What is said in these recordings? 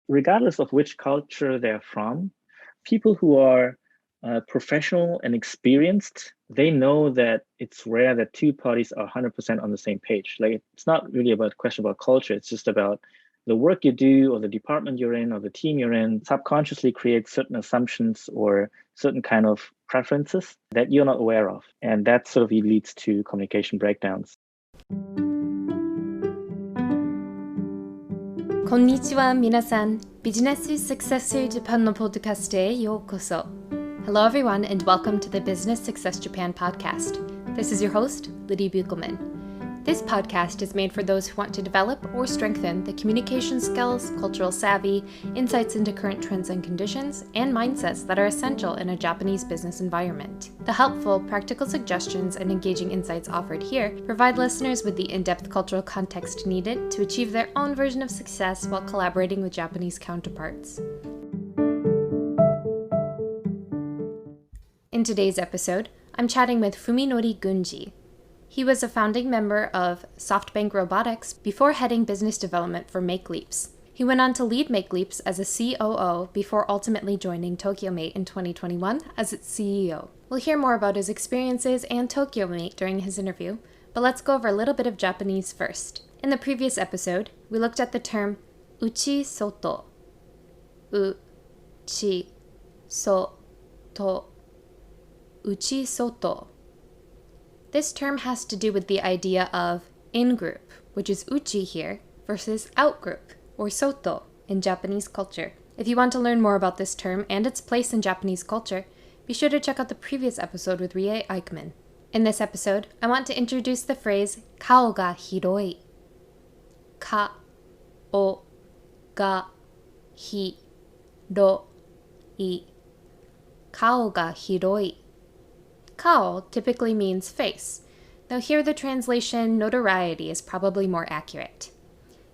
regardless of which culture they're from, people who are professional and experienced, they know that it's rare that two parties are 100% on the same page. Like, it's not really about a question about culture. It's just about the work you do or the department you're in or the team you're in subconsciously creates certain assumptions or certain kind of preferences that you're not aware of. And that sort of leads to communication breakdowns. こんにちは皆さん、ビジネスサクセスジャパンのポッドキャストへようこそ。Hello everyone and welcome to the Business Success Japan podcast. This is your host, Liddy Buchelman. This podcast is made for those who want to develop or strengthen the communication skills, cultural savvy, insights into current trends and conditions, and mindsets that are essential in a Japanese business environment. The helpful, practical suggestions and engaging insights offered here provide listeners with the in-depth cultural context needed to achieve their own version of success while collaborating with Japanese counterparts. In today's episode, I'm chatting with Fuminori Gunji. He was a founding member of Softbank Robotics before heading business development for MakeLeaps. He went on to lead MakeLeaps as a COO before ultimately joining TokyoMate in 2021 as its CEO. We'll hear more about his experiences and TokyoMate during his interview, but let's go over a little bit of Japanese first. In the previous episode, we looked at the term uchi soto. Uchi soto. Uchi soto. This term has to do with the idea of in-group, which is uchi here, versus out-group, or soto, in Japanese culture. If you want to learn more about this term and its place in Japanese culture, be sure to check out the previous episode with Rie Eichmann. In this episode, I want to introduce the phrase kao ga hiroi. Kao ga hiroi. Kao ga hiroi. Kao typically means face, though here the translation notoriety is probably more accurate.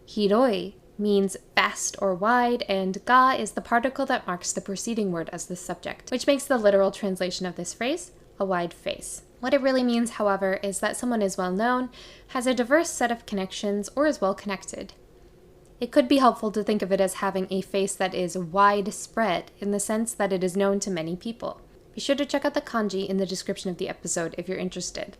Hiroi means vast or wide, and ga is the particle that marks the preceding word as the subject, which makes the literal translation of this phrase a wide face. What it really means, however, is that someone is well known, has a diverse set of connections, or is well connected. It could be helpful to think of it as having a face that is widespread in the sense that it is known to many people. Be sure to check out the kanji in the description of the episode if you're interested.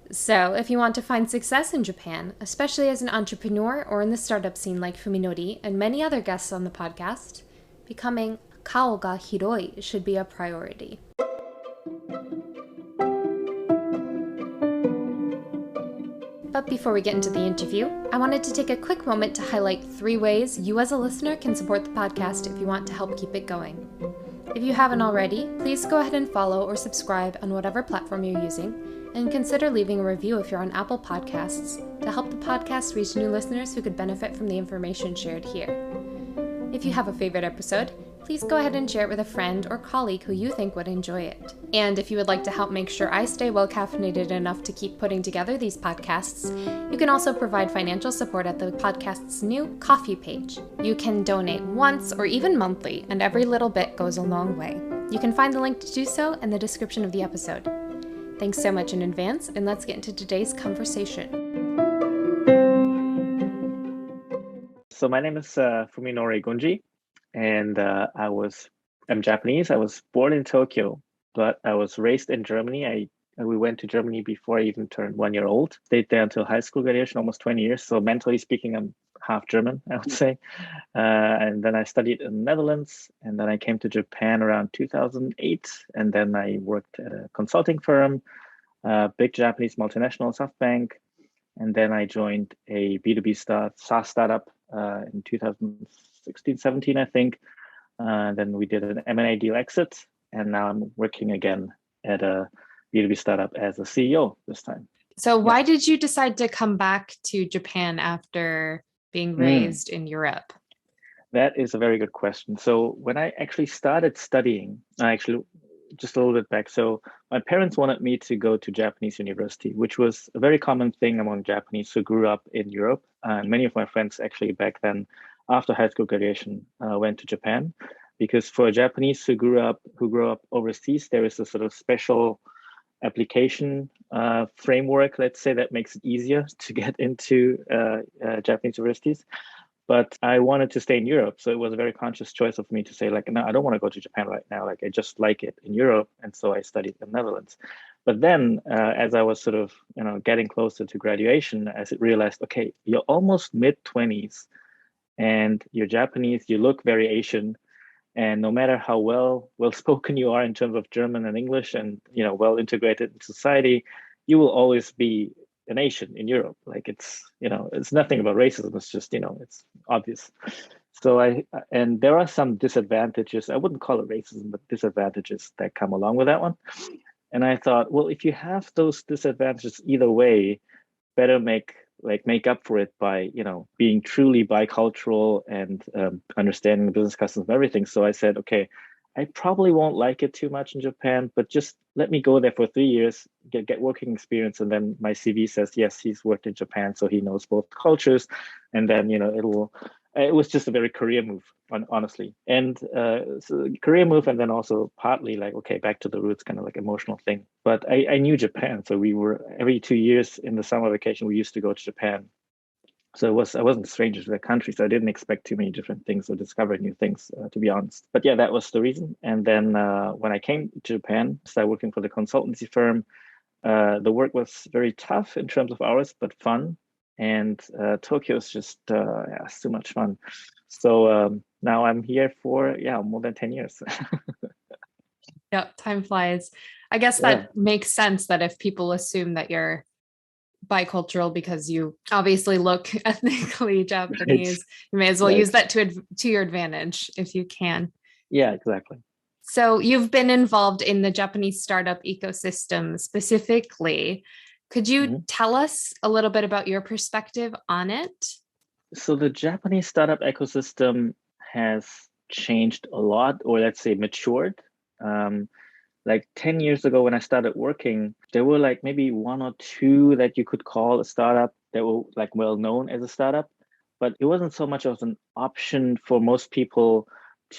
So, if you want to find success in Japan, especially as an entrepreneur or in the startup scene like Fuminori and many other guests on the podcast, becoming kao ga hiroi should be a priority. But before we get into the interview, I wanted to take a quick moment to highlight 3 ways you as a listener can support the podcast if you want to help keep it going. If you haven't already, please go ahead and follow or subscribe on whatever platform you're using, and consider leaving a review if you're on Apple Podcasts to help the podcast reach new listeners who could benefit from the information shared here. If you have a favorite episode, please go ahead and share it with a friend or colleague who you think would enjoy it. And if you would like to help make sure I stay well caffeinated enough to keep putting together these podcasts, you can also provide financial support at the podcast's new Ko-fi page. You can donate once or even monthly, and every little bit goes a long way. You can find the link to do so in the description of the episode. Thanks so much in advance, and let's get into today's conversation. So my name is Fuminori Gunji, and I'm Japanese. I was born in Tokyo, but I was raised in Germany. We went to Germany before I even turned 1 year old. Stayed there until high school graduation, almost 20 years. So mentally speaking, I'm half German, I would say. And then I studied in the Netherlands, and then I came to Japan around 2008. And then I worked at a consulting firm, big Japanese multinational, Softbank. And then I joined a B2B SaaS startup in 2016, 17, I think. Then we did an M&A deal exit, and now I'm working again at a B2B startup as a CEO this time. So why did you decide to come back to Japan after being raised in Europe? That is a very good question. So when I actually started studying, just a little bit back. So my parents wanted me to go to Japanese university, which was a very common thing among Japanese who grew up in Europe. And many of my friends actually back then, after high school graduation, went to Japan, because for Japanese who grew up overseas, there is a sort of special application framework, let's say, that makes it easier to get into Japanese universities. But I wanted to stay in Europe. So it was a very conscious choice of me to say, like, no, I don't want to go to Japan right now. Like, I just like it in Europe. And so I studied in the Netherlands. But then as I was sort of, getting closer to graduation, I realized, okay, you're almost mid-20s and you're Japanese, you look very Asian. And no matter how well spoken you are in terms of German and English and well integrated in society, you will always be a nation in Europe. Like it's nothing about racism. It's just it's obvious. So and there are some disadvantages. I wouldn't call it racism, but disadvantages that come along with that one. And I thought, well, if you have those disadvantages either way, better make up for it by being truly bicultural and understanding the business customs and everything. So I said, okay, I probably won't like it too much in Japan, but just let me go there for 3 years, get working experience, and then my CV says yes, he's worked in Japan, so he knows both cultures, and then it was just a very career move, honestly, and so career move, and then also partly like, okay, back to the roots, kind of like emotional thing. But I knew Japan, so we were every 2 years in the summer vacation we used to go to Japan. So I wasn't a stranger to the country, so I didn't expect too many different things or discover new things, to be honest. But yeah, that was the reason. And then when I came to Japan, started working for the consultancy firm. The work was very tough in terms of hours, but fun. And Tokyo is just it's too much fun. So now I'm here for more than 10 years. Yep, time flies. I guess Yeah, that makes sense that if people assume that you're bicultural because you obviously look ethnically right, Japanese, you may as well use right. that to your advantage if you can. Yeah, exactly. So you've been involved in the Japanese startup ecosystem specifically. Could you Mhm. tell us a little bit about your perspective on it? So the Japanese startup ecosystem has changed a lot, or let's say matured. Um, like 10 years ago when I started working, there were like maybe one or two that you could call a startup that were like well known as a startup, but it wasn't so much of an option for most people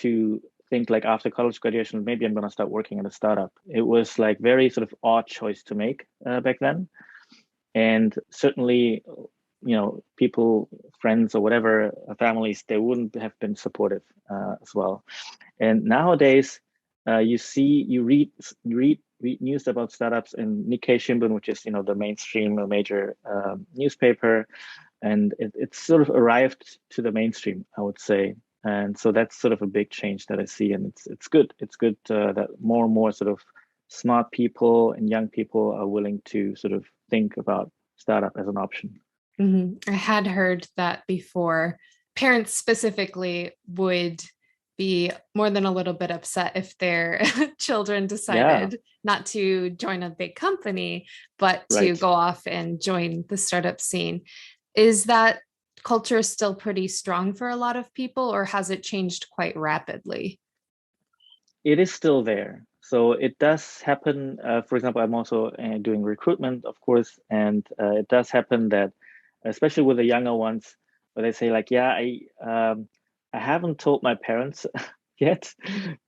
to think like after college graduation, maybe I'm going to start working at a startup. It was like very sort of odd choice to make back then. And certainly, people, friends or whatever, families, they wouldn't have been supportive as well. And nowadays, you read news about startups in Nikkei Shimbun, which is the mainstream or major newspaper, and it's sort of arrived to the mainstream, I would say. And so that's sort of a big change that I see, and it's good. It's good that more and more sort of smart people and young people are willing to sort of think about startup as an option. I had heard that before. Parents specifically would be more than a little bit upset if their children Yeah, decided not to join a big company, but to right. go off and join the startup scene. Is that culture still pretty strong for a lot of people, or has it changed quite rapidly? It is still there. So it does happen. For example, I'm also doing recruitment, of course, and it does happen that, especially with the younger ones, where they say like, "Yeah, I haven't told my parents yet,"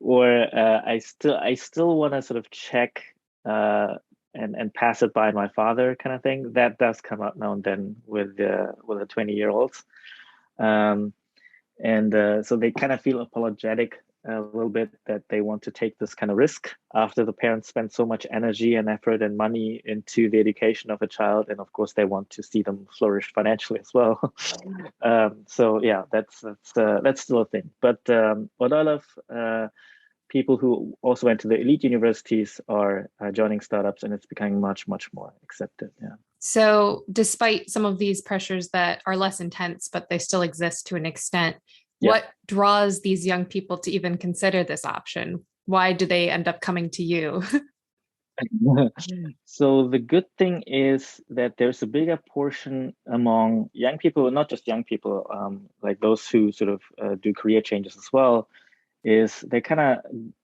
or I still want to sort of check uh, and pass it by my father, kind of thing. That does come up now and then with the 20-year-olds. Um, and so they kind of feel apologetic a little bit that they want to take this kind of risk after the parents spend so much energy and effort and money into the education of a child, and of course they want to see them flourish financially as well. So yeah, that's still a thing, but a lot of people who also went to the elite universities are joining startups, and it's becoming much more accepted. Yeah. So, despite some of these pressures that are less intense, but they still exist to an extent, Yeah. what draws these young people to even consider this option? Why do they end up coming to you? So the good thing is that there's a bigger portion among young people, not just young people, like those who sort of do career changes as well, is they kind of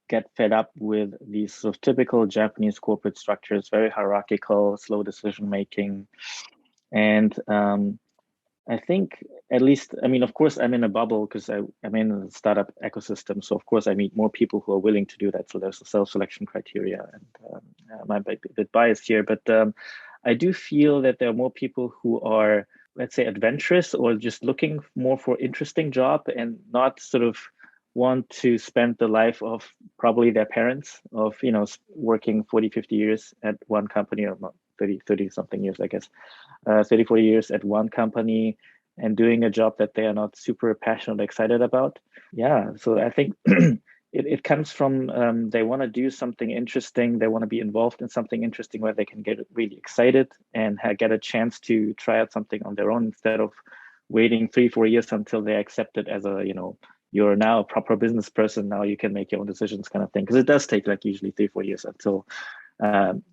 get fed up with these sort of typical Japanese corporate structures, very hierarchical, slow decision making, and I think at least, I mean, of course, I'm in a bubble because I'm in a startup ecosystem. So, of course, I meet more people who are willing to do that. So, there's a self selection criteria. And I might be a bit biased here, but I do feel that there are more people who are let's say, adventurous or just looking more for interesting job and not sort of want to spend the life of probably their parents of, working 40, 50 years at one company, or not 30 something years, I guess, 30, 40 years at one company and doing a job that they are not super passionate, excited about. Yeah. So I think it comes from they want to do something interesting. They want to be involved in something interesting where they can get really excited and get a chance to try out something on their own instead of waiting 3, 4 years until they're accepted as a, you're now a proper business person. Now you can make your own decisions, kind of thing. Because it does take like usually 3, 4 years until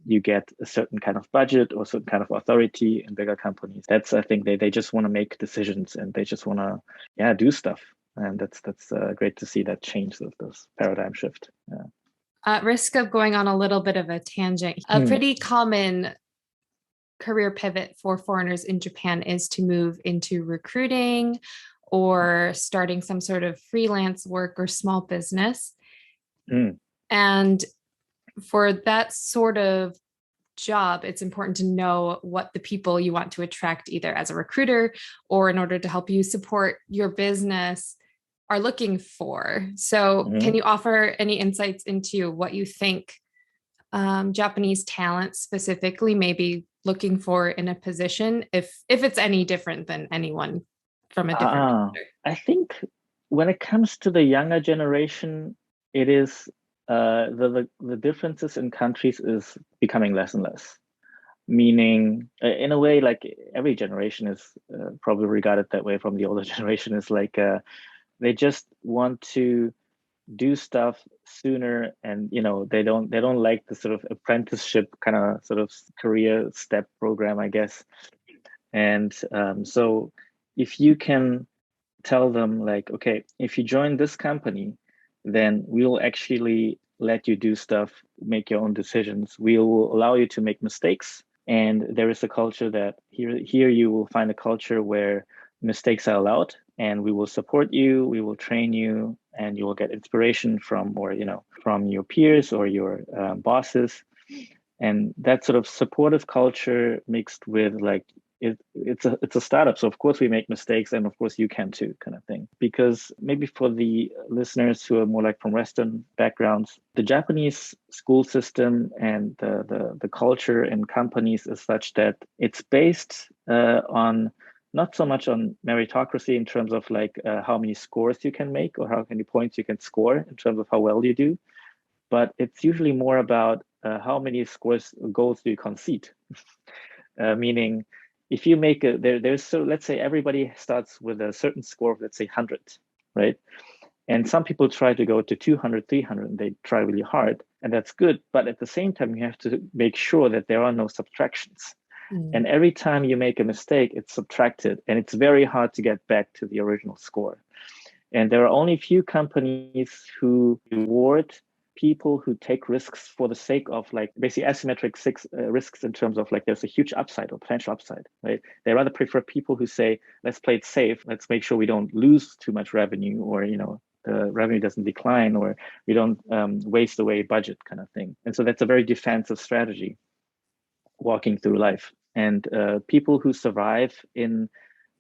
you get a certain kind of budget or certain kind of authority in bigger companies. That's, I think, they just want to make decisions and they just want to, do stuff. And that's great to see that change, of this paradigm shift. Yeah. At risk of going on a little bit of a tangent, a pretty common career pivot for foreigners in Japan is to move into recruiting or starting some sort of freelance work or small business. And for that sort of job, it's important to know what the people you want to attract, either as a recruiter or in order to help you support your business, are looking for. So can you offer any insights into what you think Japanese talent specifically may be looking for in a position, if it's any different than anyone from a different sector? I think when it comes to the younger generation, it is the differences in countries is becoming less and less. Meaning, in a way, like every generation is probably regarded that way from the older generation, is like they just want to do stuff sooner, and they don't like the sort of apprenticeship kind of sort of career step program, I guess. And so if you can tell them like, okay, if you join this company, then we'll actually let you do stuff, make your own decisions. We will allow you to make mistakes. And there is a culture that here you will find a culture where mistakes are allowed, and we will support you, we will train you, and you will get inspiration from your peers or your bosses. And that sort of supportive culture mixed with like, it's a startup, so of course we make mistakes, and of course you can too, kind of thing. Because maybe for the listeners who are more like from Western backgrounds, the Japanese school system and the culture in companies is such that it's based on not so much on meritocracy in terms of like how many scores you can make or how many points you can score in terms of how well you do, but it's usually more about how many goals do you concede. Meaning, if you make let's say everybody starts with a certain score of, let's say, 100, right? And some people try to go to 200, 300, and they try really hard, and that's good. But at the same time, you have to make sure that there are no subtractions. And every time you make a mistake, it's subtracted, and it's very hard to get back to the original score. And there are only a few companies who reward people who take risks for the sake of like basically asymmetric risks in terms of like there's a huge upside or potential upside, right? They rather prefer people who say, let's play it safe. Let's make sure we don't lose too much revenue, or, the revenue doesn't decline, or we don't waste away budget, kind of thing. And so that's a very defensive strategy walking through life. And people who survive in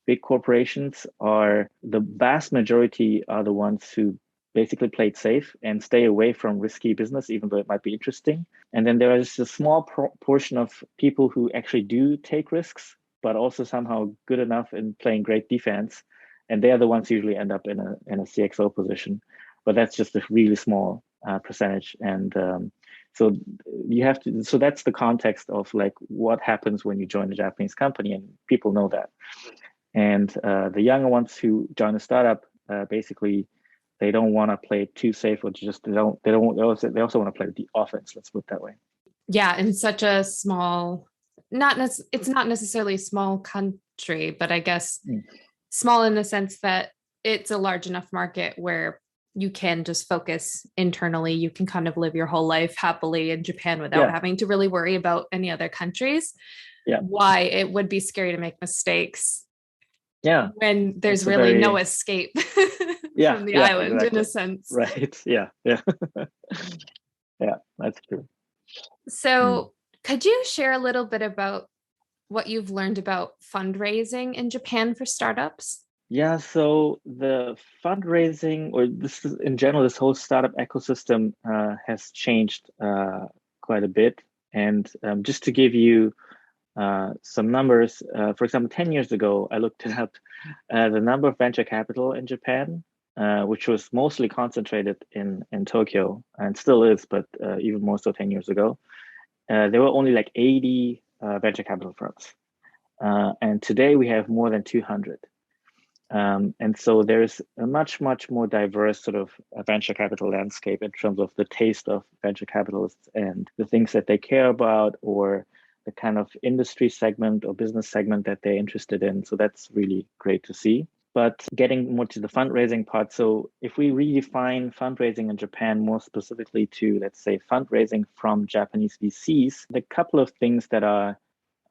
big corporations are the vast majority are the ones who basically play it safe and stay away from risky business, even though it might be interesting. And then there is a small portion of people who actually do take risks, but also somehow good enough in playing great defense. And they are the ones who usually end up in a CXO position. But that's just a really small percentage. And so that's the context of like what happens when you join a Japanese company, and people know that. And the younger ones who join a startup, basically, they don't want to play too safe, or just they also want to play the offense. Let's put it that way. Yeah, in such a small, it's not necessarily a small country, but I guess small in the sense that it's a large enough market where you can just focus internally. You can kind of live your whole life happily in Japan without having to really worry about any other countries. Yeah. Why it would be scary to make mistakes. Yeah. When there's really no escape from the island, exactly. In a sense. Right. Yeah. Yeah. Yeah, that's true. So could you share a little bit about what you've learned about fundraising in Japan for startups? Yeah, so the fundraising, or this is in general, this whole startup ecosystem has changed quite a bit. And just to give you some numbers, for example, 10 years ago, I looked it up, the number of venture capital in Japan, which was mostly concentrated in Tokyo, and still is, but even more so 10 years ago, there were only like 80 venture capital firms. And today we have more than 200. And so there's a much, much more diverse sort of venture capital landscape in terms of the taste of venture capitalists and the things that they care about, or the kind of industry segment or business segment that they're interested in. So that's really great to see. But getting more to the fundraising part, so if we redefine fundraising in Japan more specifically to, let's say, fundraising from Japanese VCs, the couple of things that are,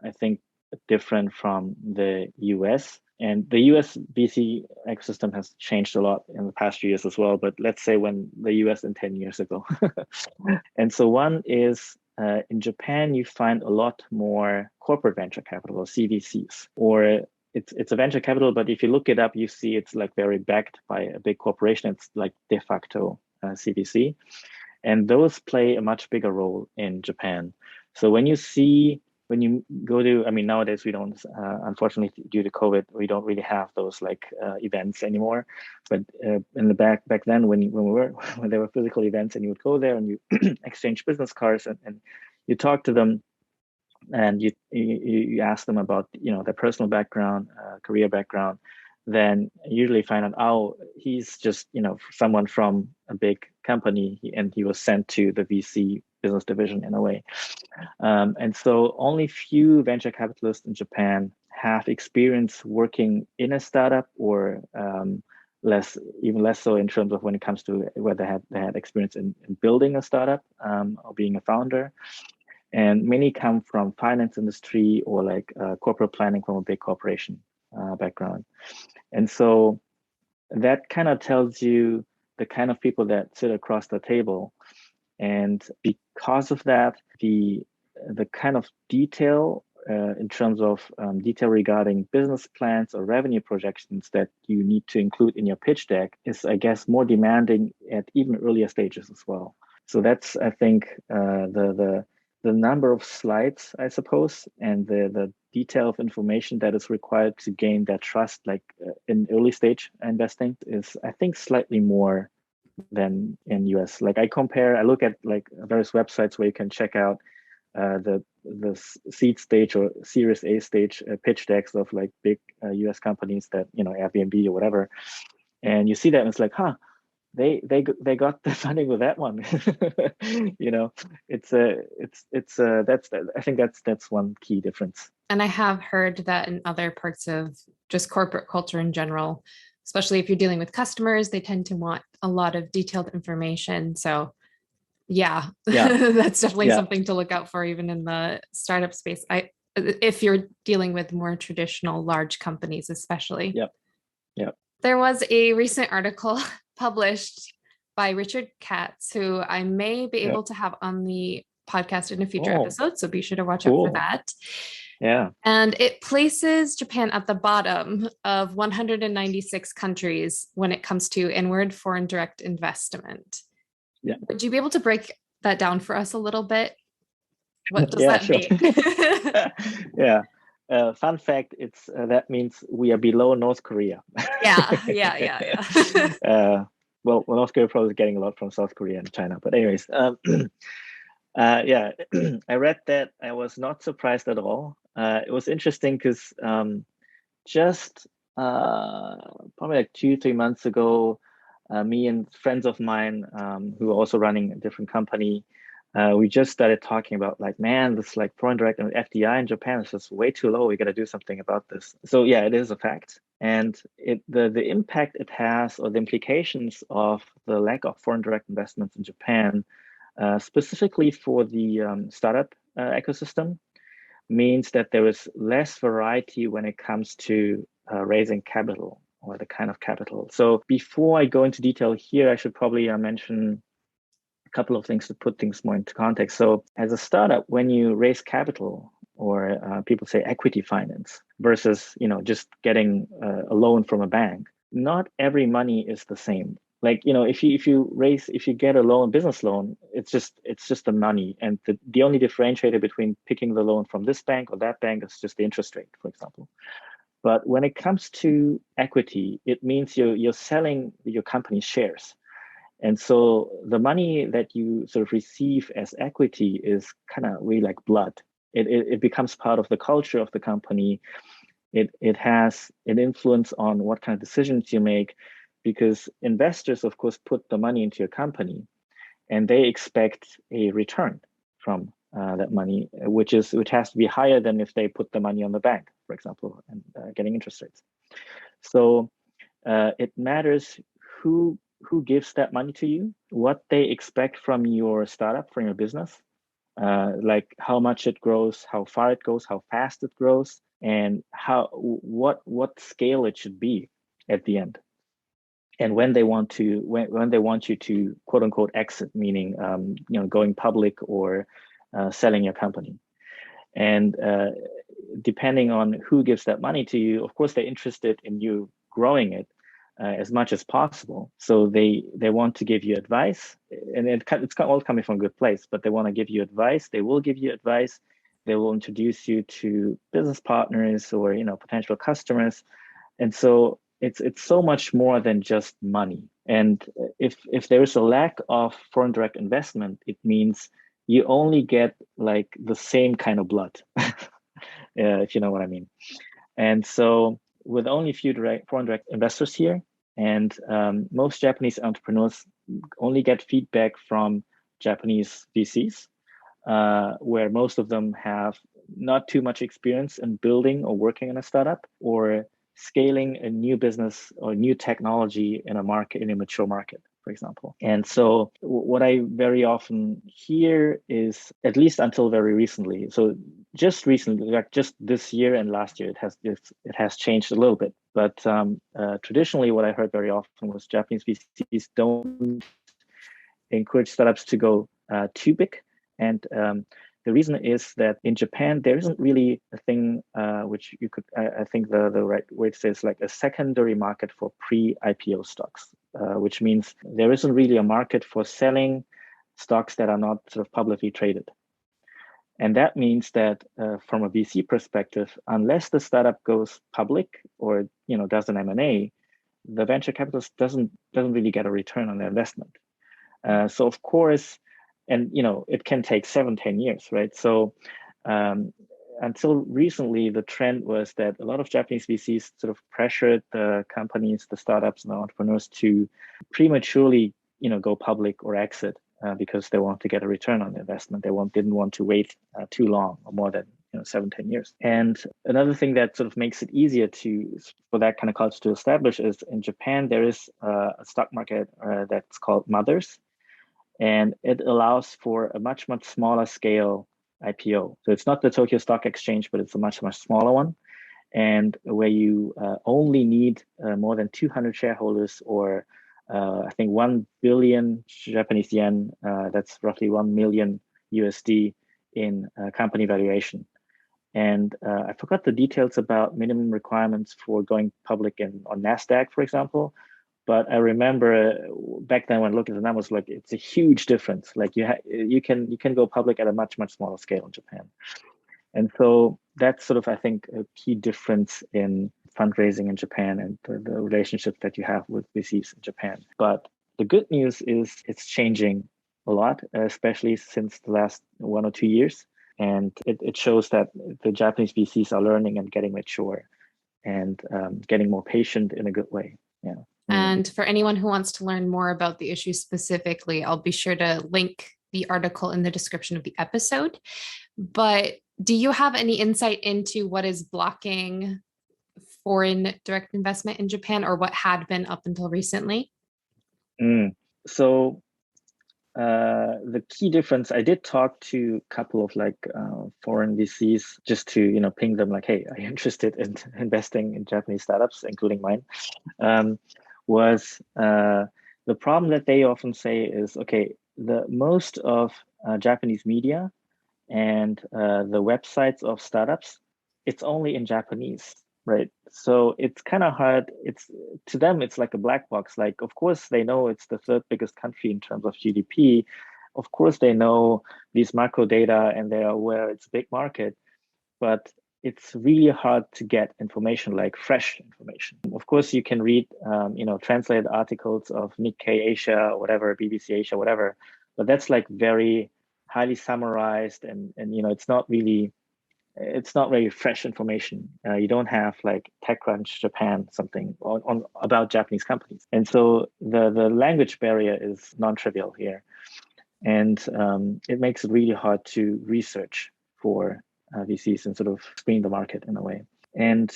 I think, different from the US. And the US VC ecosystem has changed a lot in the past few years as well, but let's say when the US in 10 years ago. And so one is in Japan, you find a lot more corporate venture capital or CVCs, or it's a venture capital, but if you look it up, you see it's like very backed by a big corporation. It's like de facto CVC. And those play a much bigger role in Japan. So when you go to, I mean, nowadays we don't, unfortunately, due to COVID, we don't really have those like events anymore. But in the back then, when there were physical events, and you would go there and you exchange business cards and you talk to them, and you ask them about their personal background, career background, then usually find out, oh, he's just someone from a big company, and he was sent to the VC business division in a way. And so only few venture capitalists in Japan have experience working in a startup, or even less so in terms of when it comes to whether they had experience in building a startup or being a founder. And many come from finance industry or like corporate planning from a big corporation background. And so that kind of tells you the kind of people that sit across the table. And because of that, the kind of detail in terms of detail regarding business plans or revenue projections that you need to include in your pitch deck is, I guess, more demanding at even earlier stages as well. So that's, I think, the number of slides, I suppose, and the detail of information that is required to gain that trust, like in early stage investing, is, I think, slightly more than in US. Like I look at like various websites where you can check out the seed stage or Series A stage pitch decks of like big US companies that, Airbnb or whatever, and you see that and it's like, they got the funding with that one. That's I think that's one key difference. And I have heard that in other parts of just corporate culture in general, especially if you're dealing with customers, they tend to want a lot of detailed information. So yeah. That's definitely something to look out for, even in the startup space. If you're dealing with more traditional large companies, especially. Yep. There was a recent article published by Richard Katz, who I may be able to have on the podcast in a future episode. So be sure to watch out for that. Yeah. And it places Japan at the bottom of 196 countries when it comes to inward foreign direct investment. Yeah. Would you be able to break that down for us a little bit? What does that mean? Yeah. Fun fact, it's that means we are below North Korea. Yeah. Well, North Korea probably is getting a lot from South Korea and China. But anyways, I read that. I was not surprised at all. It was interesting because just probably like 2-3 months ago, me and friends of mine who were also running a different company, we just started talking about like, man, this like foreign direct FDI in Japan is just way too low. We got to do something about this. So yeah, it is a fact. And the impact it has, or the implications of the lack of foreign direct investments in Japan, specifically for the startup ecosystem, means that there is less variety when it comes to raising capital, or the kind of capital. So before I go into detail here, I should probably mention a couple of things to put things more into context. So as a startup, when you raise capital, or people say equity finance versus just getting a loan from a bank. Not every money is the same. Like if you get a loan, business loan, it's just the money, and the only differentiator between picking the loan from this bank or that bank is just the interest rate, for example. But when it comes to equity, it means you're selling your company's shares. And so the money that you sort of receive as equity is kind of really like blood. It becomes part of the culture of the company. It has an influence on what kind of decisions you make, because investors, of course, put the money into your company, and they expect a return from that money, which has to be higher than if they put the money on the bank, for example, and getting interest rates. So it matters who gives that money to you, what they expect from your startup, from your business, like how much it grows, how far it goes, how fast it grows, and what scale it should be at the end. And when they want you to quote unquote exit, meaning going public or selling your company. And depending on who gives that money to you, of course, they're interested in you growing it as much as possible. So they want to give you advice, and it's all coming from a good place, but they want to give you advice. They will give you advice. They will introduce you to business partners or potential customers. And so it's so much more than just money. And if there is a lack of foreign direct investment, it means you only get like the same kind of blood, if you know what I mean. And so with only a few foreign direct investors here, and most Japanese entrepreneurs only get feedback from Japanese VCs, where most of them have not too much experience in building or working in a startup or scaling a new business or new technology in a mature market, for example. And so what I very often hear is, at least until very recently, so just recently, like just this year and last year, it has changed a little bit. But traditionally, what I heard very often was Japanese VCs don't encourage startups to go too big. And the reason is that in Japan, there isn't really a thing which you could, I think the right way to say is like a secondary market for pre-IPO stocks, which means there isn't really a market for selling stocks that are not sort of publicly traded. And that means that from a VC perspective, unless the startup goes public or does an M&A, the venture capitalist doesn't really get a return on their investment. So of course, and it can take 7-10 years, right? So until recently, the trend was that a lot of Japanese VCs sort of pressured the companies, the startups, and the entrepreneurs to prematurely, go public or exit because they want to get a return on the investment. They didn't want to wait too long, or more than 7-10 years. And another thing that sort of makes it easier for that kind of culture to establish is in Japan there is a stock market that's called Mothers. And it allows for a much smaller scale IPO. So it's not the Tokyo Stock Exchange, but it's a much smaller one, and where you only need more than 200 shareholders, or I think 1 billion Japanese yen, that's roughly 1 million USD in company valuation. And I forgot the details about minimum requirements for going public on NASDAQ, for example. But I remember back then when I looked at the numbers, like it's a huge difference. Like you can go public at a much smaller scale in Japan. And so that's sort of, I think, a key difference in fundraising in Japan and the relationships that you have with VCs in Japan. But the good news is it's changing a lot, especially since the last 1 or 2 years. And it shows that the Japanese VCs are learning and getting mature and getting more patient in a good way. Yeah. And for anyone who wants to learn more about the issue specifically, I'll be sure to link the article in the description of the episode. But do you have any insight into what is blocking foreign direct investment in Japan, or what had been up until recently? So the key difference, I did talk to a couple of foreign VCs just to ping them like, hey, are you interested in investing in Japanese startups, including mine? Was the problem that they often say is, okay, the most of Japanese media and the websites of startups, it's only in Japanese, right? So it's kind of hard. It's to them, it's like a black box. Like, of course, they know it's the third biggest country in terms of GDP. Of course, they know these macro data and they are aware it's a big market, but it's really hard to get information, like fresh information. Of course, you can read, translated articles of Nikkei Asia, or whatever, BBC Asia, whatever, but that's like very highly summarized, and it's not very fresh information. You don't have like TechCrunch Japan something on about Japanese companies, and so the language barrier is non-trivial here, and it makes it really hard to research for VCs and sort of screen the market in a way. And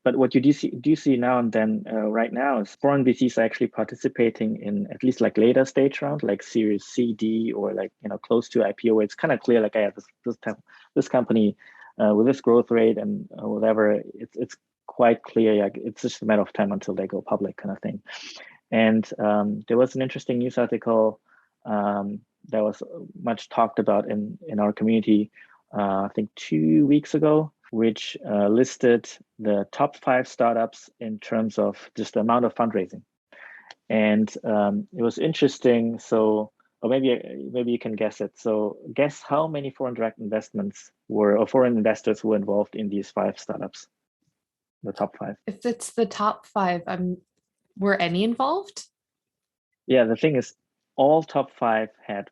but what you do see now and then right now is foreign VCs are actually participating in at least like later stage round, like Series C, D, or like close to IPO, where it's kind of clear like, yeah, this company with this growth rate and whatever, it's quite clear. Like it's just a matter of time until they go public, kind of thing. And there was an interesting news article that was much talked about in our community, I think 2 weeks ago, which listed the top 5 startups in terms of just the amount of fundraising. And it was interesting. So, or maybe you can guess it. So guess how many foreign direct investments or foreign investors were involved in these 5 startups, the top 5. If it's the top 5, were any involved? Yeah, the thing is, all top 5 had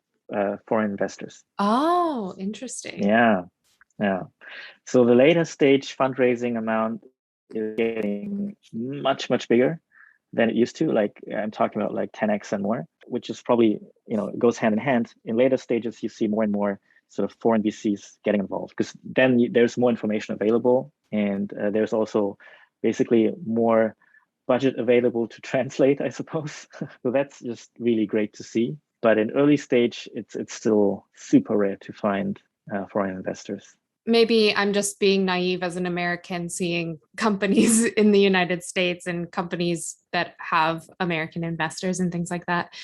foreign investors. Oh, interesting. Yeah. So the later stage fundraising amount is getting much, much bigger than it used to. Like I'm talking about like 10x and more, which is probably, it goes hand in hand. In later stages, you see more and more sort of foreign VCs getting involved because then there's more information available, and there's also basically more budget available to translate, I suppose. So that's just really great to see. But in early stage, it's still super rare to find foreign investors. Maybe I'm just being naive as an American, seeing companies in the United States and companies that have American investors and things like that.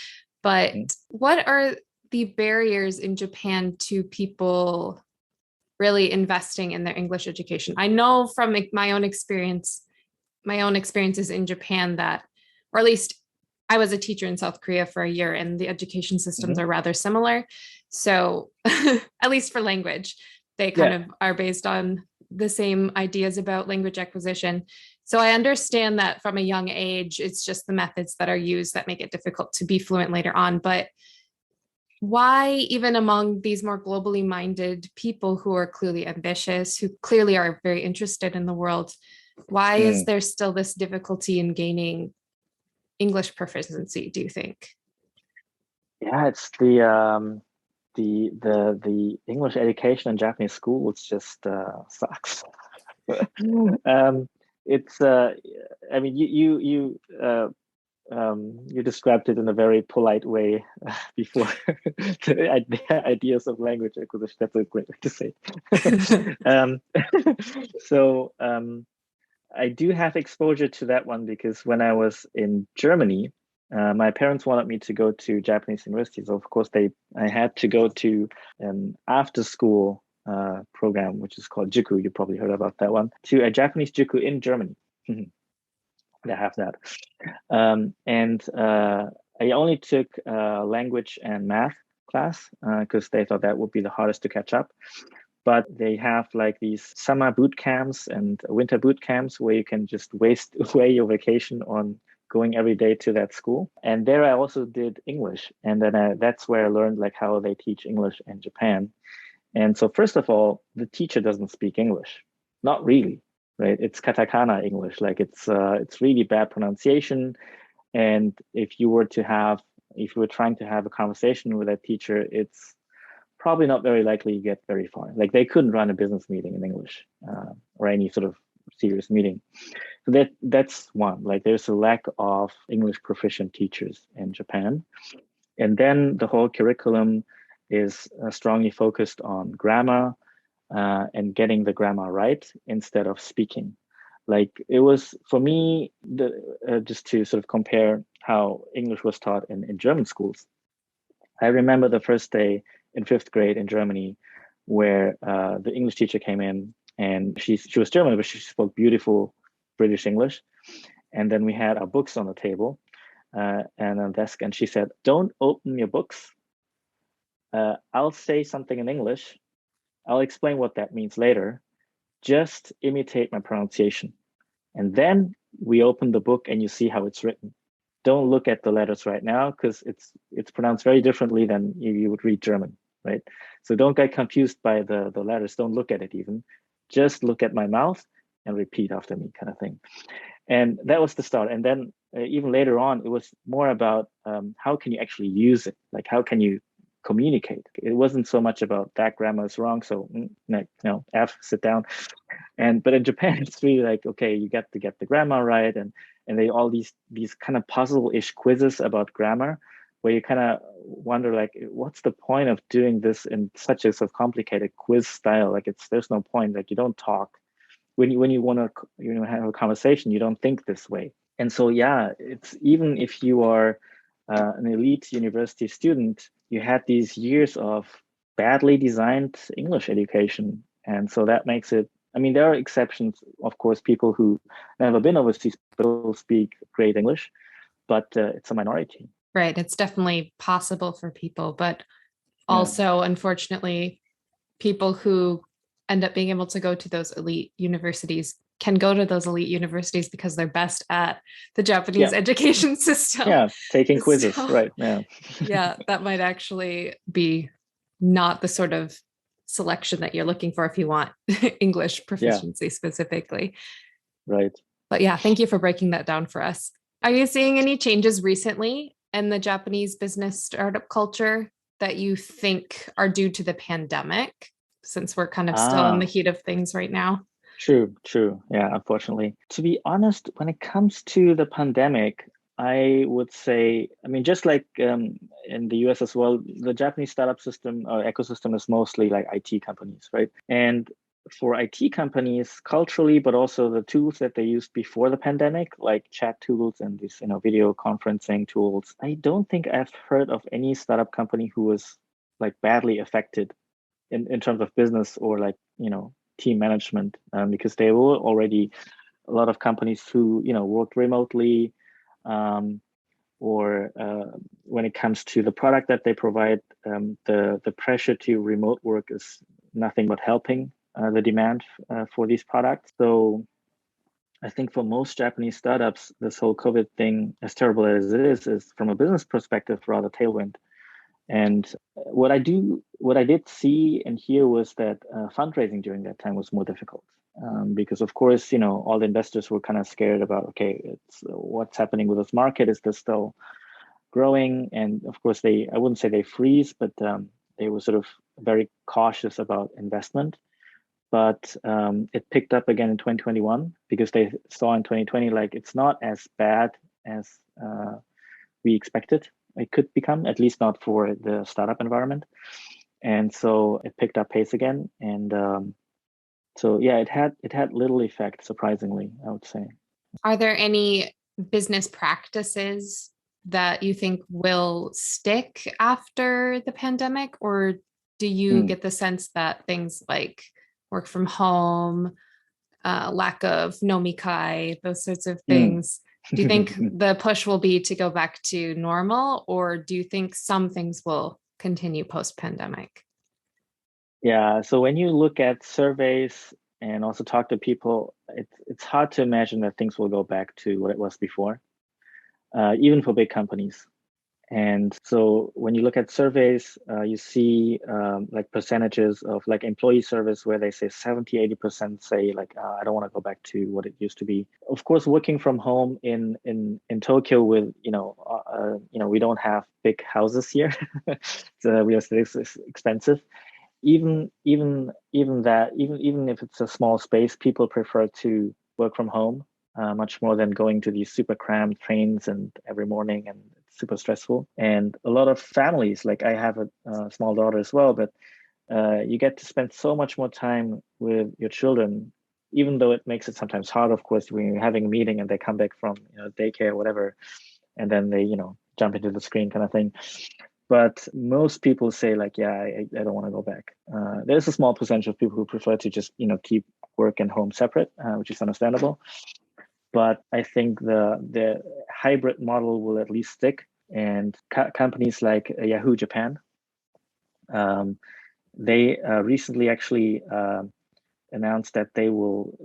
But what are the barriers in Japan to people really investing in their English education? I know from my own experiences in Japan that, or at least I was a teacher in South Korea for a year, and the education systems are rather similar. So at least for language, they kind of are based on the same ideas about language acquisition. So I understand that from a young age, it's just the methods that are used that make it difficult to be fluent later on. But why, even among these more globally minded people who are clearly ambitious, who clearly are very interested in the world, why is there still this difficulty in gaining English proficiency, do you think? Yeah, it's the English education in Japanese schools just sucks. It's I mean you described it in a very polite way before. The ideas of language acquisition. That's a great way to say it. So I do have exposure to that one because when I was in Germany, my parents wanted me to go to Japanese university. So of course I had to go to an after school program, which is called Juku. You probably heard about that one, to a Japanese Juku in Germany. They have that. And I only took language and math class because they thought that would be the hardest to catch up. But they have like these summer boot camps and winter boot camps where you can just waste away your vacation on going every day to that school. And there I also did English. And then that's where I learned like how they teach English in Japan. And so first of all, the teacher doesn't speak English. Not really, right? It's katakana English. Like it's really bad pronunciation. And if you were trying to have a conversation with that teacher, it's probably not very likely you get very far. Like they couldn't run a business meeting in English or any sort of serious meeting. So that's one. Like there's a lack of English proficient teachers in Japan. And then the whole curriculum is strongly focused on grammar and getting the grammar right instead of speaking. Like it was for me, just to sort of compare how English was taught in German schools. I remember the first day in 5th grade in Germany, where the English teacher came in, and she was German, but she spoke beautiful British English. And then we had our books on the table and on the desk, and she said, "Don't open your books. I'll say something in English. I'll explain what that means later. Just imitate my pronunciation. And then we open the book and you see how it's written. Don't look at the letters right now because it's pronounced very differently than you would read German, right? So don't get confused by the letters. Don't look at it even. Just look at my mouth and repeat after me, kind of thing." And that was the start. And then even later on, it was more about how can you actually use it? Like, how can you communicate? It wasn't so much about that grammar is wrong. So no, F, sit down. But in Japan, it's really like, okay, you got to get the grammar right. And they all these kind of puzzle-ish quizzes about grammar, where you kind of wonder, like, what's the point of doing this in such a sort of complicated quiz style? Like, there's no point. Like, you don't talk when you want to have a conversation, you don't think this way. And so yeah, it's even if you are an elite university student, you had these years of badly designed English education, and so that makes it. I mean, there are exceptions, of course, people who never been overseas but will speak great English, but it's a minority. Right. It's definitely possible for people, but also, unfortunately, people who end up being able to go to those elite universities can go to those elite universities because they're best at the Japanese education system. Yeah, taking quizzes, right? Yeah. Yeah, that might actually be not the sort of selection that you're looking for if you want English proficiency specifically. Right. But yeah, thank you for breaking that down for us. Are you seeing any changes recently in the Japanese business startup culture that you think are due to the pandemic, since we're kind of still in the heat of things right now? True. Yeah, unfortunately. To be honest, when it comes to the pandemic, I would say, I mean, just like in the US as well, the Japanese startup system or ecosystem is mostly like IT companies, right? And for IT companies, culturally, but also the tools that they used before the pandemic, like chat tools and these, video conferencing tools, I don't think I've heard of any startup company who was like badly affected in terms of business or like, team management, because they were already a lot of companies who, worked remotely, or when it comes to the product that they provide, the pressure to remote work is nothing but helping the demand for these products. So I think for most Japanese startups, this whole COVID thing, as terrible as it is from a business perspective, rather tailwind. And what I did see and hear was that fundraising during that time was more difficult, because, of course, all the investors were kind of scared about, okay, it's what's happening with this market. Is this still growing? And of course, I wouldn't say they freeze, but they were sort of very cautious about investment. But it picked up again in 2021 because they saw in 2020 like it's not as bad as we expected it could become, at least not for the startup environment. And so it picked up pace again. And so yeah, it had little effect, surprisingly, I would say. Are there any business practices that you think will stick after the pandemic, or do you get the sense that things like work from home, lack of nomikai, those sorts of things, do you think the push will be to go back to normal, or do you think some things will continue post-pandemic? Yeah, so when you look at surveys and also talk to people, it's hard to imagine that things will go back to what it was before, even for big companies. And so when you look at surveys, you see like percentages of like employee service where they say 70, 80% say like, I don't want to go back to what it used to be. Of course, working from home in Tokyo with, we don't have big houses here. The real estate is expensive. Even if it's a small space, people prefer to work from home much more than going to these super crammed trains and every morning, and it's super stressful. And a lot of families, like I have a small daughter as well, but you get to spend so much more time with your children, even though it makes it sometimes hard, of course, when you're having a meeting and they come back from daycare or whatever, and then they jump into the screen kind of thing. But most people say like, yeah, I don't want to go back. There's a small percentage of people who prefer to just, keep work and home separate, which is understandable. But I think the hybrid model will at least stick. And companies like Yahoo Japan, they recently actually announced that they will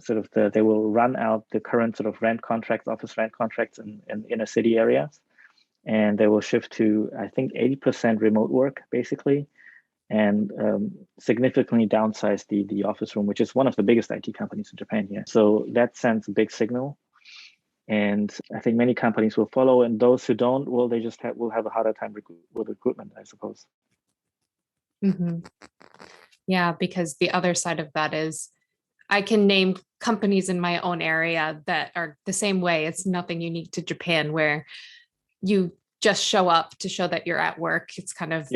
they will run out the current sort of rent contracts, office rent contracts in inner city areas, and they will shift to, I think, 80% remote work basically, and significantly downsize the office room, which is one of the biggest IT companies in Japan here. So that sends a big signal. And I think many companies will follow, and those who don't, well, they just will have a harder time with recruitment, I suppose. Mm-hmm. Yeah, because the other side of that is I can name companies in my own area that are the same way. It's nothing unique to Japan, where you just show up to show that you're at work. It's kind of,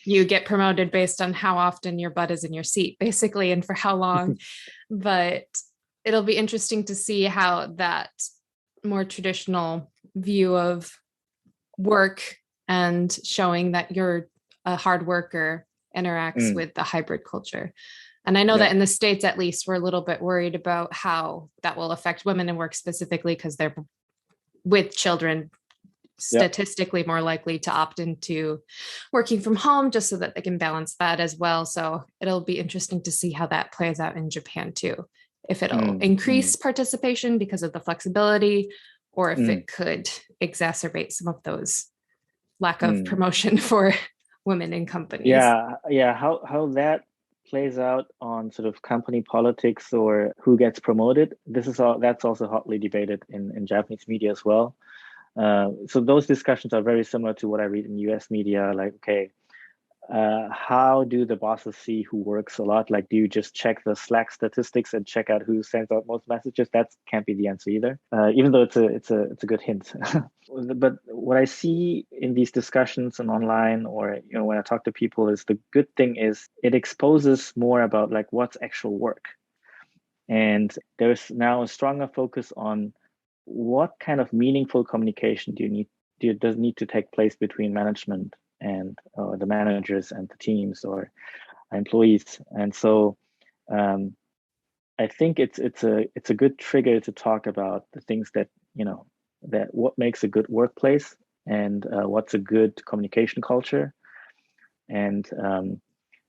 you get promoted based on how often your butt is in your seat, basically, and for how long. But it'll be interesting to see how that more traditional view of work and showing that you're a hard worker interacts with the hybrid culture. And I know that in the States, at least, we're a little bit worried about how that will affect women in work specifically, because they're with children statistically more likely to opt into working from home, just so that they can balance that as well. So it'll be interesting to see how that plays out in Japan too, if it'll increase participation because of the flexibility, or if it could exacerbate some of those lack of promotion for women in companies. How that plays out on sort of company politics or who gets promoted, that's also hotly debated in Japanese media as well. So those discussions are very similar to what I read in US media. Like, okay, how do the bosses see who works a lot? Like, do you just check the Slack statistics and check out who sends out most messages? That can't be the answer either, even though it's a good hint. But what I see in these discussions and online, or when I talk to people, is the good thing is it exposes more about like what's actual work, and there's now a stronger focus on what kind of meaningful communication does need to take place between management and the managers and the teams or employees. And so I think it's a good trigger to talk about the things that that what makes a good workplace, and what's a good communication culture, and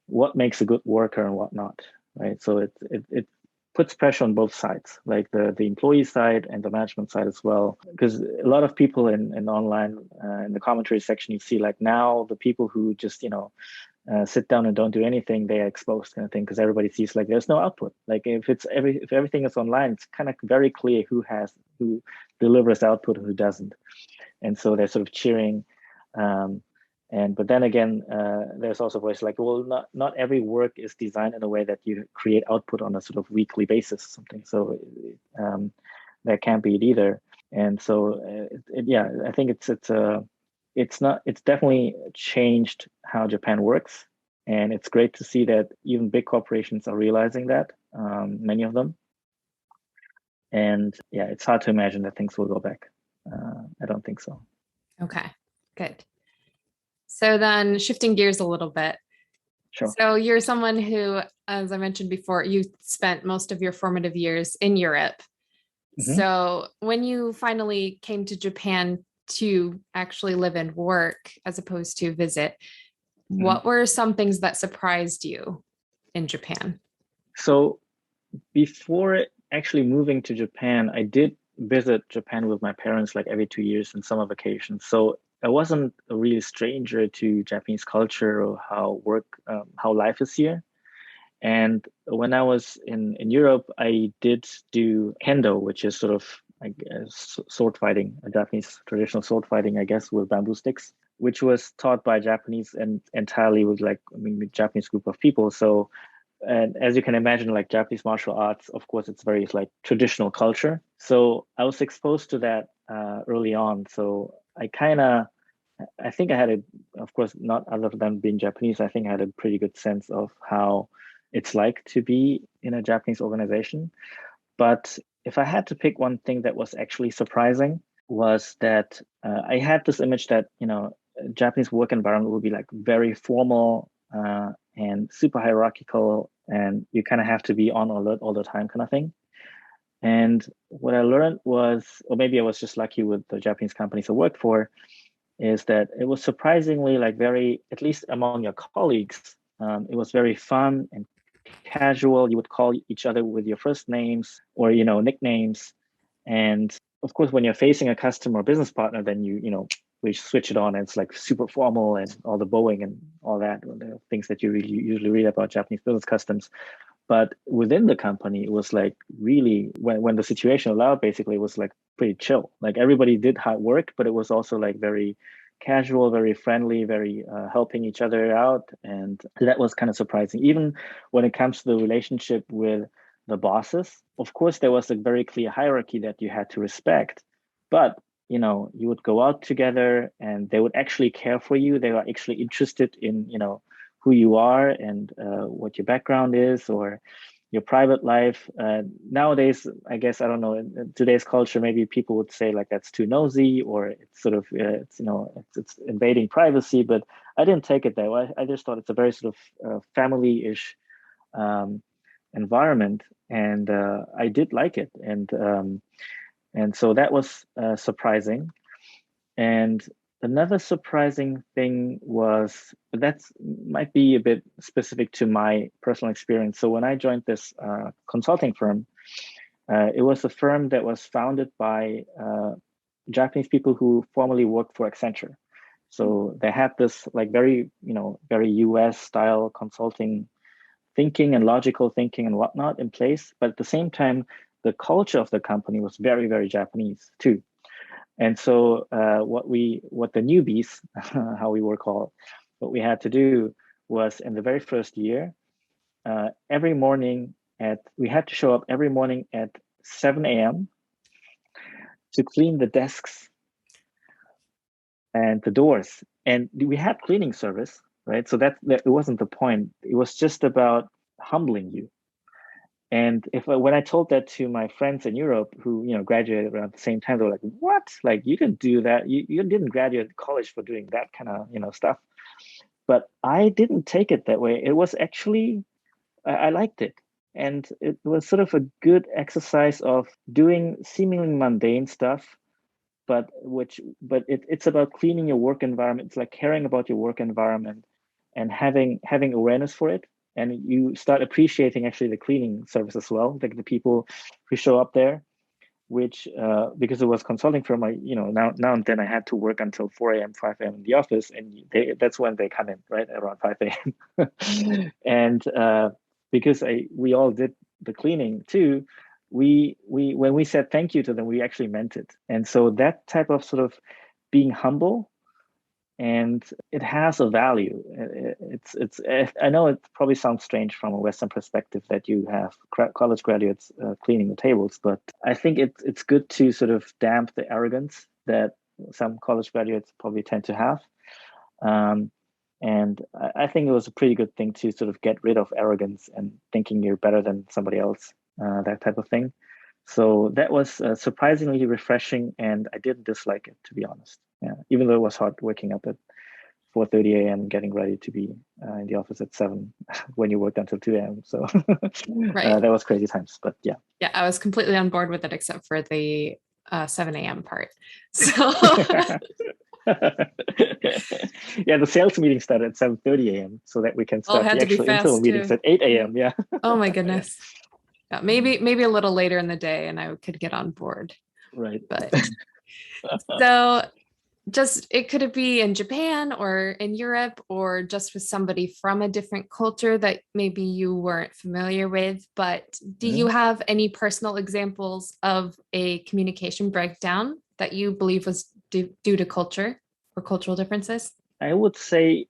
what makes a good worker and what not, right? So it puts pressure on both sides, like the employee side and the management side as well. Because a lot of people in online, in the commentary section, you see like now the people who just, sit down and don't do anything, they are exposed, kind of thing, because everybody sees like there's no output. Like if everything is online, it's kind of very clear who delivers output and who doesn't. And so they're sort of cheering. But then again, there's also voice like, well, not every work is designed in a way that you create output on a sort of weekly basis or something. So that can't be it either. And so I think it's definitely changed how Japan works, and it's great to see that even big corporations are realizing that, many of them. And it's hard to imagine that things will go back. I don't think so. Okay, good. So then shifting gears a little bit. Sure. So you're someone who, as I mentioned before, you spent most of your formative years in Europe. Mm-hmm. So when you finally came to Japan to actually live and work as opposed to visit, what were some things that surprised you in Japan? So before actually moving to Japan, I did visit Japan with my parents like every 2 years in summer vacations. So I wasn't a real stranger to Japanese culture or how life is here. And when I was in Europe, I did do kendo, which is sort of sword fighting, a Japanese traditional sword fighting, I guess, with bamboo sticks, which was taught by Japanese and entirely with a Japanese group of people. So, and as you can imagine, like Japanese martial arts, of course, it's very like traditional culture. So I was exposed to that early on. So I think I had of course, not other than being Japanese, I think I had a pretty good sense of how it's like to be in a Japanese organization. But if I had to pick one thing that was actually surprising, was that I had this image that, Japanese work environment would be like very formal and super hierarchical, and you kind of have to be on alert all the time, kind of thing. And what I learned was, or maybe I was just lucky with the Japanese companies I worked for, is that it was surprisingly like very, at least among your colleagues, it was very fun and casual. You would call each other with your first names or nicknames. And of course, when you're facing a customer or business partner, then we switch it on and it's like super formal and all the bowing and all that, the things that you really usually read about Japanese business customs. But within the company, it was like really when the situation allowed, basically, it was like pretty chill. Like everybody did hard work, but it was also like very casual, very friendly, very helping each other out. And that was kind of surprising. Even when it comes to the relationship with the bosses, of course, there was a very clear hierarchy that you had to respect. But you would go out together and they would actually care for you. They were actually interested in, who you are and what your background is or your private life. Nowadays, I guess, I don't know, in today's culture, maybe people would say like that's too nosy or it's sort of, it's invading privacy, but I didn't take it that way. I just thought it's a very sort of family-ish environment, and I did like it. And so that was surprising. And another surprising thing was that might be a bit specific to my personal experience. So when I joined this consulting firm, it was a firm that was founded by Japanese people who formerly worked for Accenture. So they had this like very US style consulting thinking and logical thinking and whatnot in place. But at the same time, the culture of the company was very, very Japanese too. And so what the newbies, how we were called, what we had to do was in the very first year, every morning we had to show up every morning at 7 a.m. to clean the desks and the doors. And we had cleaning service, right? So that it wasn't the point. It was just about humbling you. And when I told that to my friends in Europe who graduated around the same time, they were like, "What? Like you didn't do that? You didn't graduate college for doing that kind of stuff." But I didn't take it that way. It was actually I liked it, and it was sort of a good exercise of doing seemingly mundane stuff, but it's about cleaning your work environment. It's like caring about your work environment and having awareness for it. And you start appreciating actually the cleaning service as well, like the people who show up there, which because it was consulting firm, now and then I had to work until 4 a.m., 5 a.m. in the office, and that's when they come in, right, around 5 a.m. And because we all did the cleaning too, we when we said thank you to them, we actually meant it. And so that type of sort of being humble, and it has a value. It's I know it probably sounds strange from a Western perspective that you have college graduates cleaning the tables, but I think it's good to sort of damp the arrogance that some college graduates probably tend to have. And I think it was a pretty good thing to sort of get rid of arrogance and thinking you're better than somebody else, that type of thing. So that was surprisingly refreshing, and I didn't dislike it, to be honest. Yeah, even though it was hard waking up at 4:30 a.m. getting ready to be in the office at 7 when you worked until 2 a.m. So Right. that was crazy times, but yeah. Yeah, I was completely on board with it except for the 7 a.m. part. So yeah, the sales meeting started at 7:30 a.m. so that we can all start had the to be actual internal fast meetings too. at 8 a.m. Yeah. Oh my goodness. Yeah, maybe a little later in the day and I could get on board. Right. But so just could it be in Japan or in Europe or just with somebody from a different culture that maybe you weren't familiar with, but do you have any personal examples of a communication breakdown that you believe was due to culture or cultural differences? I would say,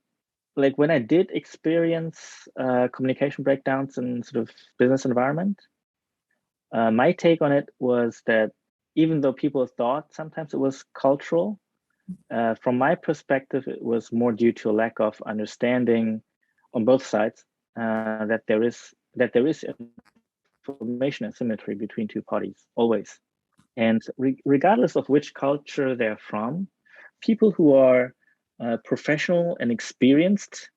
like when I did experience communication breakdowns in sort of business environment, my take on it was that even though people thought sometimes it was cultural, from my perspective, it was more due to a lack of understanding on both sides, that there is information asymmetry between two parties always. And regardless of which culture they're from, people who are professional and experienced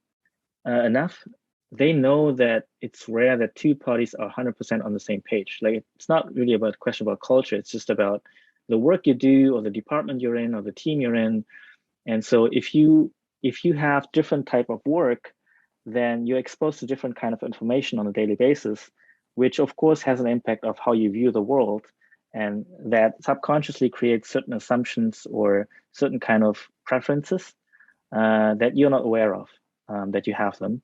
enough, they know that it's rare that two parties are 100% on the same page. Like, it's not really about a question about culture. It's just about the work you do, or the department you're in, or the team you're in. And so if you have different type of work, then you're exposed to different kind of information on a daily basis, which of course has an impact of how you view the world, and that subconsciously creates certain assumptions or certain kind of preferences that you're not aware of, that you have them.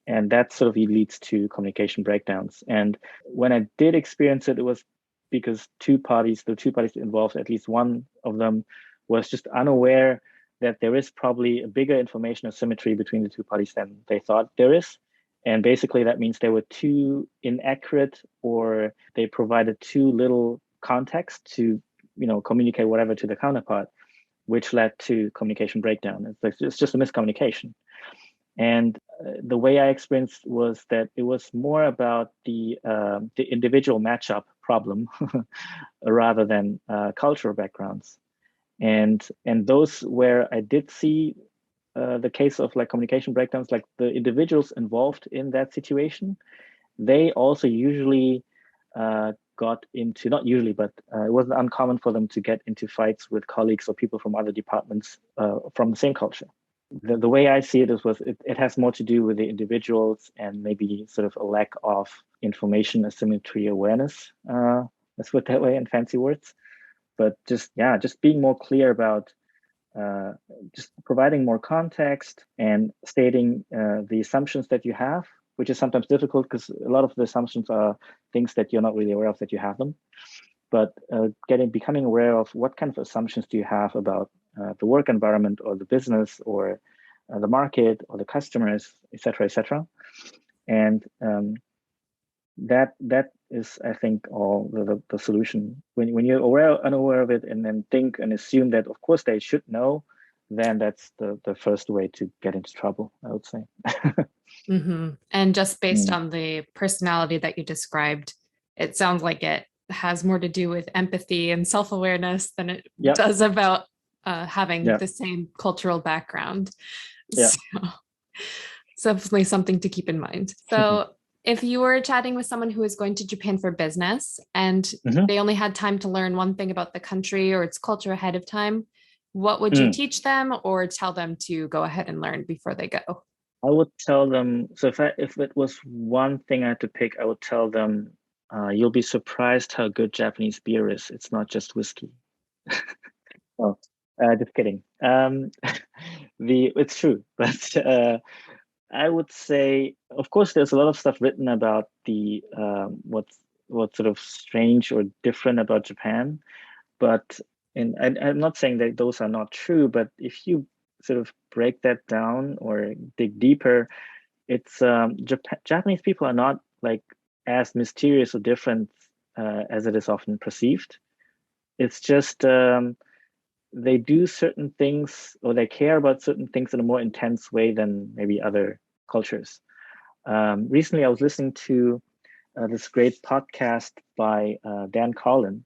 And that sort of leads to communication breakdowns. And when I did experience it, it was because the two parties involved, at least one of them was just unaware that there is probably a bigger information asymmetry between the two parties than they thought there is. And basically that means they were too inaccurate, or they provided too little context to, communicate whatever to the counterpart, which led to communication breakdown. It's just a miscommunication. And the way I experienced was that it was more about the individual matchup problem rather than cultural backgrounds. And those where I did see the case of like communication breakdowns, like the individuals involved in that situation, they also usually got into, not usually, but it wasn't uncommon for them to get into fights with colleagues or people from other departments from the same culture. The way I see it it has more to do with the individuals and maybe sort of a lack of information asymmetry awareness. Let's put it that way in fancy words. But just being more clear about just providing more context and stating the assumptions that you have, which is sometimes difficult because a lot of the assumptions are things that you're not really aware of that you have them. But becoming aware of what kind of assumptions do you have about the work environment or the business or the market or the customers, et cetera, and that is, I think, all the solution. When you're unaware of it, and then think and assume that of course they should know, then that's the first way to get into trouble, I would say. Mm-hmm. And just based on the personality that you described, it sounds like it has more to do with empathy and self-awareness than it does about having the same cultural background. Yeah. So definitely something to keep in mind. So if you were chatting with someone who is going to Japan for business and they only had time to learn one thing about the country or its culture ahead of time, what would you teach them or tell them to go ahead and learn before they go? I would tell them, so if it was one thing I had to pick, I would tell them, you'll be surprised how good Japanese beer is. It's not just whiskey. Oh, just kidding. It's true, but I would say, of course, there's a lot of stuff written about the what's sort of strange or different about Japan, but I'm not saying that those are not true, but if you sort of break that down or dig deeper, it's Japanese people are not like as mysterious or different as it is often perceived. It's just they do certain things, or they care about certain things in a more intense way than maybe other cultures. Recently, I was listening to this great podcast by Dan Carlin,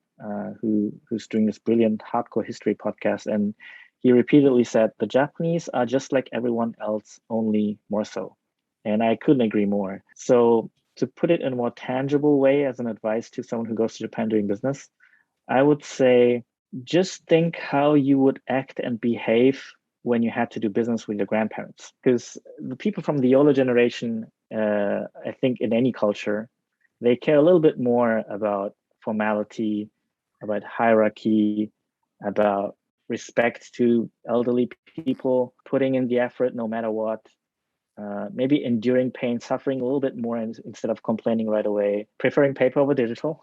who's doing this brilliant hardcore history podcast, and he repeatedly said the Japanese are just like everyone else, only more so. And I couldn't agree more. So to put it in a more tangible way as an advice to someone who goes to Japan doing business, I would say just think how you would act and behave when you had to do business with your grandparents. Because the people from the older generation, I think in any culture, they care a little bit more about formality, about hierarchy, about respect to elderly people, putting in the effort no matter what, maybe enduring pain, suffering a little bit more instead of complaining right away, preferring paper over digital,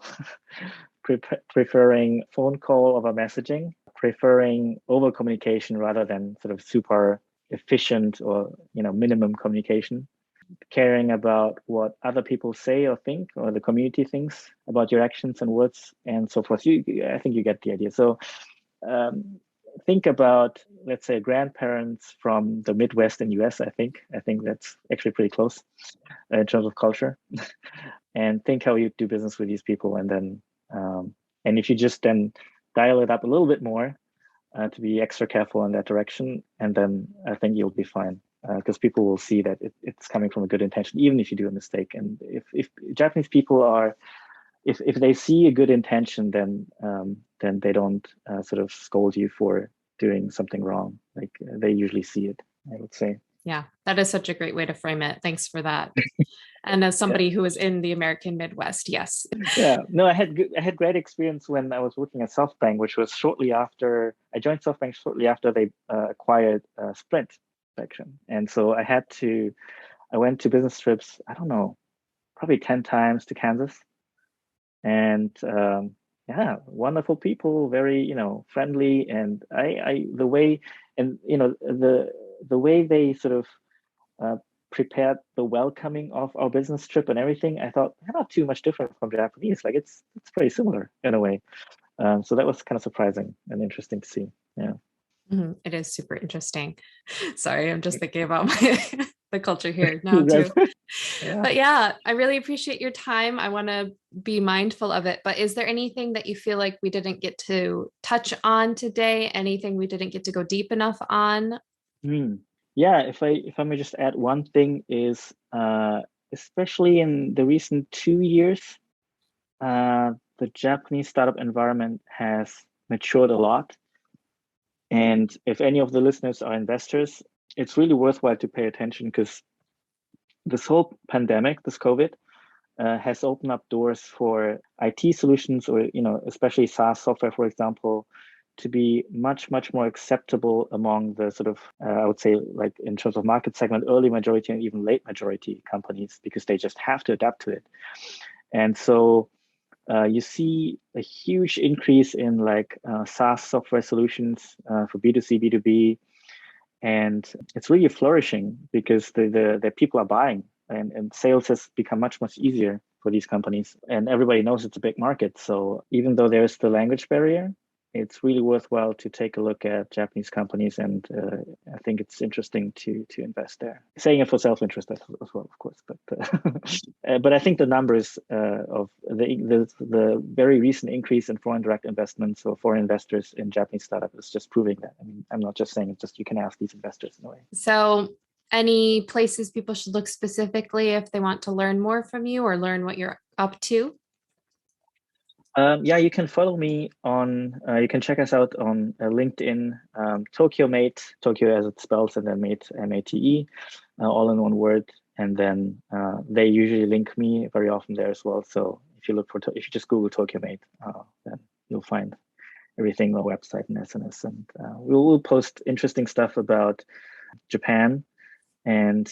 preferring phone call over messaging, preferring over communication rather than sort of super efficient or minimum communication, caring about what other people say or think, or the community thinks about your actions and words and so forth. I think you get the idea. So think about, let's say, grandparents from the Midwest in US. I think that's actually pretty close in terms of culture. And think how you do business with these people, and then and if you just then dial it up a little bit more, to be extra careful in that direction, and then I think you'll be fine. Because people will see that it's coming from a good intention, even if you do a mistake. And if Japanese people are, if they see a good intention, then they don't sort of scold you for doing something wrong. Like they usually see it, I would say. Yeah, that is such a great way to frame it. Thanks for that. And as somebody who was in the American Midwest, yes. Yeah, no, I had great experience when I was working at SoftBank, which was shortly after I joined SoftBank, shortly after they acquired Sprint section. And so I went to business trips, I don't know, probably 10 times to Kansas. And yeah, wonderful people, very, friendly. And the way, and, the way they sort of prepared the welcoming of our business trip and everything, I thought they're not too much different from Japanese. Like it's pretty similar in a way. So that was kind of surprising and interesting to see. Yeah. Mm-hmm. It is super interesting. Sorry, I'm just thinking about the culture here now too. Yeah. But yeah, I really appreciate your time. I want to be mindful of it. But is there anything that you feel like we didn't get to touch on today? Anything we didn't get to go deep enough on? Yeah, if I may just add one thing is, especially in the recent 2 years, the Japanese startup environment has matured a lot. And if any of the listeners are investors, it's really worthwhile to pay attention, because this whole pandemic, this COVID, has opened up doors for IT solutions, or especially SaaS software, for example, to be much, much more acceptable among the sort of, I would say, like in terms of market segment, early majority and even late majority companies, because they just have to adapt to it. And so you see a huge increase in like SaaS software solutions for B2C, B2B. And it's really flourishing because the people are buying, and sales has become much, much easier for these companies. And everybody knows it's a big market. So even though there's the language barrier, it's really worthwhile to take a look at Japanese companies, and I think it's interesting to invest there. Saying it for self-interest as well, of course, but I think the numbers of the very recent increase in foreign direct investments or foreign investors in Japanese startup is just proving that. I mean, I'm not just saying it; just you can ask these investors in a way. So, any places people should look specifically if they want to learn more from you or learn what you're up to? Yeah, you can follow me on, you can check us out on LinkedIn, TokyoMate, Tokyo as it spells, and then Mate, M-A-T-E, all in one word. And then they usually link me very often there as well. So if you if you just Google TokyoMate, then you'll find everything on our website and SNS. And we'll post interesting stuff about Japan. And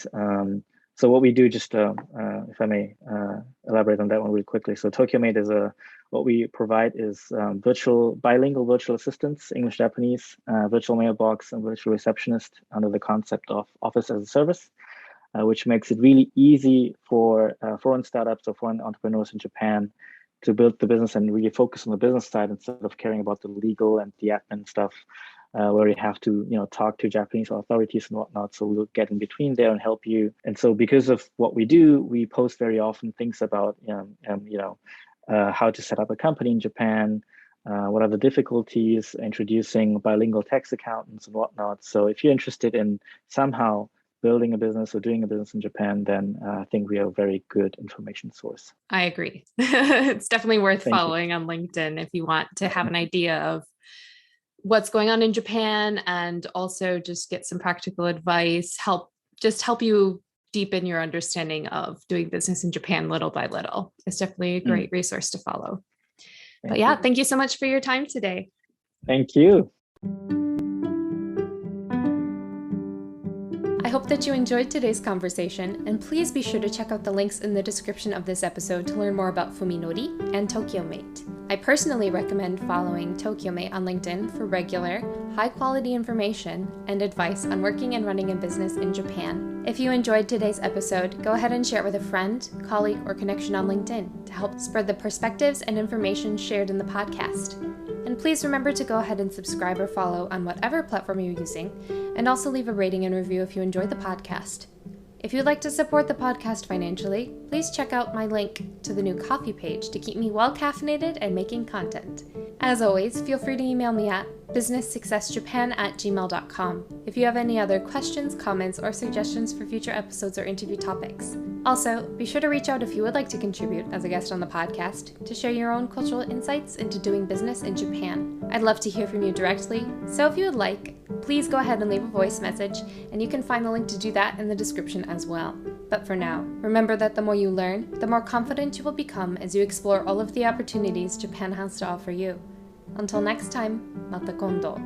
so what we do, just if I may elaborate on that one really quickly. So TokyoMate is what we provide is bilingual virtual assistants, English, Japanese, virtual mailbox, and virtual receptionist under the concept of office as a service, which makes it really easy for foreign startups or foreign entrepreneurs in Japan to build the business and really focus on the business side instead of caring about the legal and the admin stuff, where you have to, talk to Japanese authorities and whatnot. So we'll get in between there and help you. And so because of what we do, we post very often things about, how to set up a company in Japan, what are the difficulties introducing bilingual tax accountants and whatnot. So if you're interested in somehow building a business or doing a business in Japan, then I think we are a very good information source. I agree. It's definitely worth following on LinkedIn if you want to have an idea of what's going on in Japan, and also just get some practical advice, help you deepen your understanding of doing business in Japan little by little. It's definitely a great resource to follow. Thank you so much for your time today. Thank you. I hope that you enjoyed today's conversation, and please be sure to check out the links in the description of this episode to learn more about Fuminori and TokyoMate. I personally recommend following TokyoMate on LinkedIn for regular, high-quality information and advice on working and running a business in Japan. If you enjoyed today's episode, go ahead and share it with a friend, colleague, or connection on LinkedIn to help spread the perspectives and information shared in the podcast. And please remember to go ahead and subscribe or follow on whatever platform you're using, and also leave a rating and review if you enjoyed the podcast. If you'd like to support the podcast financially, please check out my link to the new coffee page to keep me well caffeinated and making content. As always, feel free to email me at businesssuccessjapan@gmail.com if you have any other questions, comments, or suggestions for future episodes or interview topics. Also, be sure to reach out if you would like to contribute as a guest on the podcast to share your own cultural insights into doing business in Japan. I'd love to hear from you directly, so if you would like, please go ahead and leave a voice message, and you can find the link to do that in the description as well. But for now, remember that the more you learn, the more confident you will become as you explore all of the opportunities Japan has to offer you. Until next time, mata kondo.